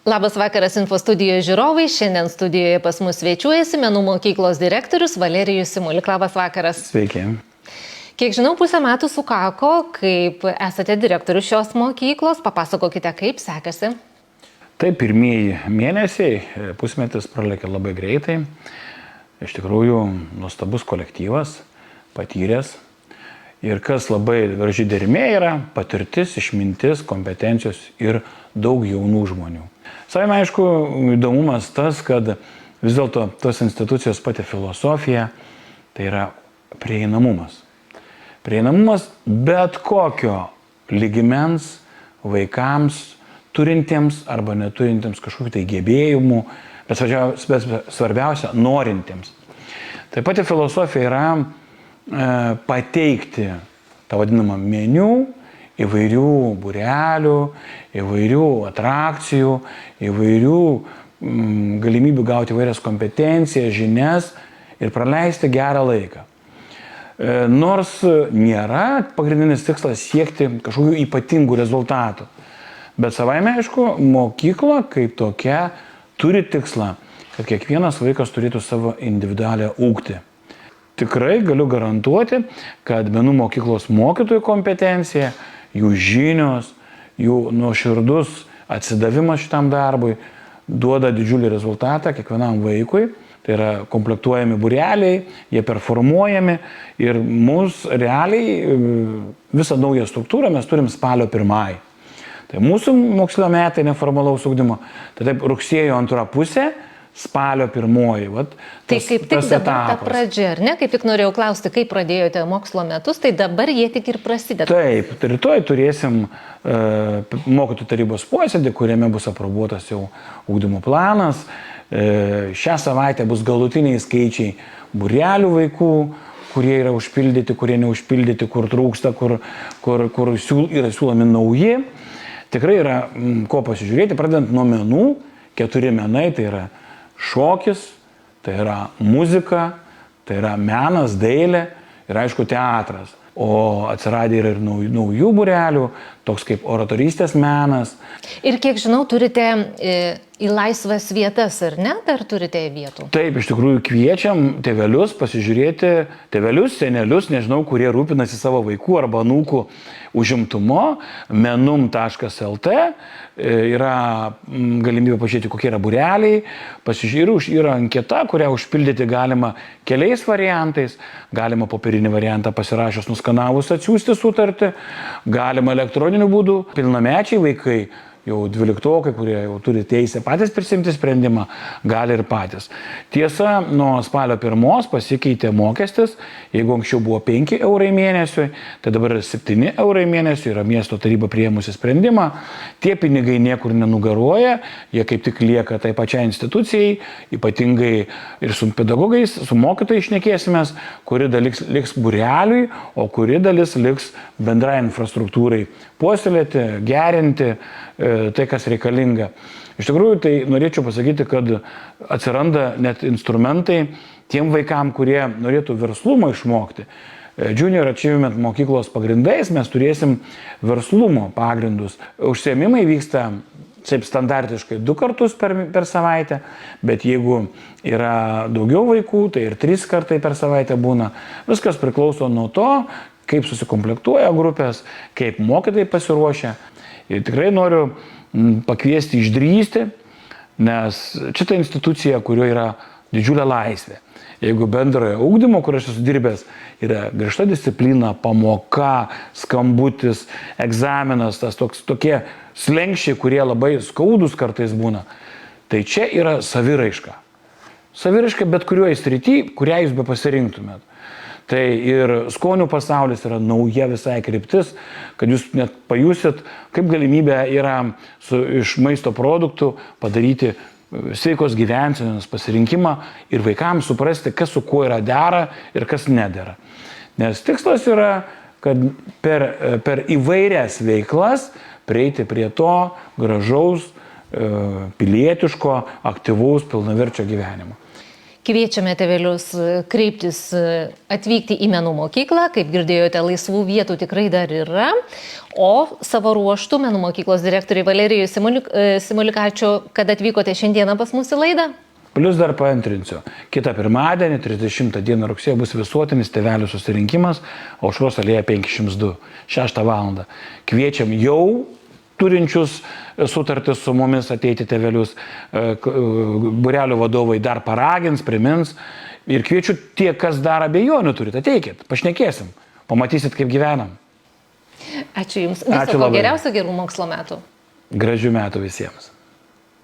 Labas vakaras Info studijoje žiūrovai. Šiandien studijoje pas mus svečiuojasi Menų mokyklos direktorius Valerijus Simulik. Labas vakaras. Sveiki. Kiek žinau, 1,5 metų sukako, kaip esate direktorius šios mokyklos. Papasakokite, kaip sekasi. Tai pirmieji mėnesiai, pusmetis pralėkė labai greitai. Iš tikrųjų, nuostabus kolektyvas, patyręs. Ir kas labai graži dermė yra patirtis, išmintis, kompetencijos ir daug jaunų žmonių. Savime aišku, įdomumas tas, kad vis dėlto tos institucijos pati filosofija tai yra prieinamumas. Prieinamumas bet kokio lygmens vaikams, turintiems arba neturintiems kažkokių tai gebėjimų, bet svarbiausia, norintiems. Tai pati filosofija yra pateikti tą vadinamą meniu, įvairių būrelių, įvairių atrakcijų, įvairių galimybių gauti įvairias kompetencijas, žinias ir praleisti gerą laiką. Nors nėra pagrindinis tikslas siekti kažkokių ypatingų rezultatų, bet savaime aišku, mokykla kaip tokia turi tikslą, kad kiekvienas vaikas turėtų savo individualią ugdį. Tikrai galiu garantuoti, kad Menų mokyklos mokytojų kompetencija, jų žinios, jų nuoširdus atsidavimas šitam darbui duoda didžiulį rezultatą kiekvienam vaikui. Tai yra komplektuojami būreliai, jie performuojami ir mūsų realiai visą naują struktūrą mes turim spalio 1. Tai mūsų mokslo metai neformalaus ugdymo, tai taip rugsėjo 2 pusė, spalio 1. Vat, tai kaip tik dabar ta pradžia, ar ne? Kaip tik norėjau klausti, kaip pradėjote mokslo metus, tai dabar jie tik ir prasideda. Taip, rytoj turėsim mokytojų tarybos posėdį, kuriame bus aprobuotas jau ugdymo planas. Šią savaitę bus galutiniai skaičiai būrelių vaikų, kurie yra užpildyti, kurie neužpildyti, kur trūksta, kur yra siūlomi nauji. Tikrai yra ko pasižiūrėti, pradedant nuo menų, 4 menai, tai yra šokis, tai yra muzika, tai yra menas, dailė ir aišku teatras. O atsiradę yra ir naujų būrelių, toks kaip oratorystės menas. Ir kiek žinau, turite į laisvas vietas, ar ne? Dar turite vietų? Taip, iš tikrųjų kviečiam tėvelius pasižiūrėti, tėvelius, senelius, nežinau, kurie rūpinasi savo vaikų arba anūkų užimtumo, menum.lt yra galimybė pažiūrėti, kokie yra būreliai, pasižiūrėti, yra anketa, kurią užpildyti galima keliais variantais, galima popierinį variantą pasirašius nuskanavus atsiųsti sutartį, galima elektroniniu būdu, pilnamečiai vaikai, jau 12-okai, kurie jau turi teisę patys prisimti sprendimą, gali ir patys. Tiesa, nuo spalio 1 pasikeitė mokestis, jeigu anksčiau buvo 5 eurai mėnesiui, tai dabar 7 eurai mėnesiui, yra miesto taryba priėmusi sprendimą, tie pinigai niekur nenugaruoja, jie kaip tik lieka tai pačiai institucijai, ypatingai ir su pedagogais, su mokytojais šnekėsimės, kuri dalis liks būreliui, o kuri dalis liks bendrai infrastruktūrai puoselėti, gerinti, tai, kas reikalinga. Iš tikrųjų, tai norėčiau pasakyti, kad atsiranda net instrumentai tiem vaikam, kurie norėtų verslumo išmokti. Junior Achievement mokyklos pagrindais mes turėsim verslumo pagrindus. Užsiėmimai vyksta taip standartiškai 2 kartus per savaitę, bet jeigu yra daugiau vaikų, tai ir 3 kartai per savaitę būna. Viskas priklauso nuo to, kaip susikomplektuoja grupės, kaip mokytojai pasiruošia. Ir tikrai noriu pakviesti išdrįsti, nes šita institucija, kurioje yra didžiulė laisvė. Jeigu bendrojo ugdymo, kur aš esu dirbęs, yra griežta disciplina, pamoka, skambutis, egzaminas, tokie slenksčiai, kurie labai skaudus kartais būna, tai čia yra saviraiška. Saviraiška bet kurioje srity, kurią jūs be pasirinktumėt. Tai ir skonių pasaulis yra nauja visai kryptis, kad jūs net pajusit, kaip galimybė yra iš maisto produktų padaryti sveikos gyvensenos pasirinkimą ir vaikams suprasti, kas su kuo yra dera ir kas nedera. Nes tikslas yra, kad per įvairias veiklas prieiti prie to gražaus, pilietiško, aktyvaus, pilnaverčio gyvenimo. Kviečiame tėvelius kreiptis, atvykti į menų mokyklą. Kaip girdėjote, laisvų vietų tikrai dar yra. O savo ruoštų menų mokyklos direktoriui Valerijui Simuliui, ačiū, kad atvykote šiandieną pas mūsų laidą. Plius dar paantrinsiu. Kitą pirmadienį, 30 dieną rugsėjo, bus visuotinis tėvelių susirinkimas Aušros alėja 502, 6 val. Kviečiam jau turinčius sutartis su mumis ateiti tėvelius. Būrelio vadovai dar paragins, primins. Ir kviečiu tie, kas dar abejonių turit, ateikit, pašnekėsim, pamatysit, kaip gyvenam. Ačiū Jums. Viso ko geriausio, gerų mokslo metų. Gražių metų visiems.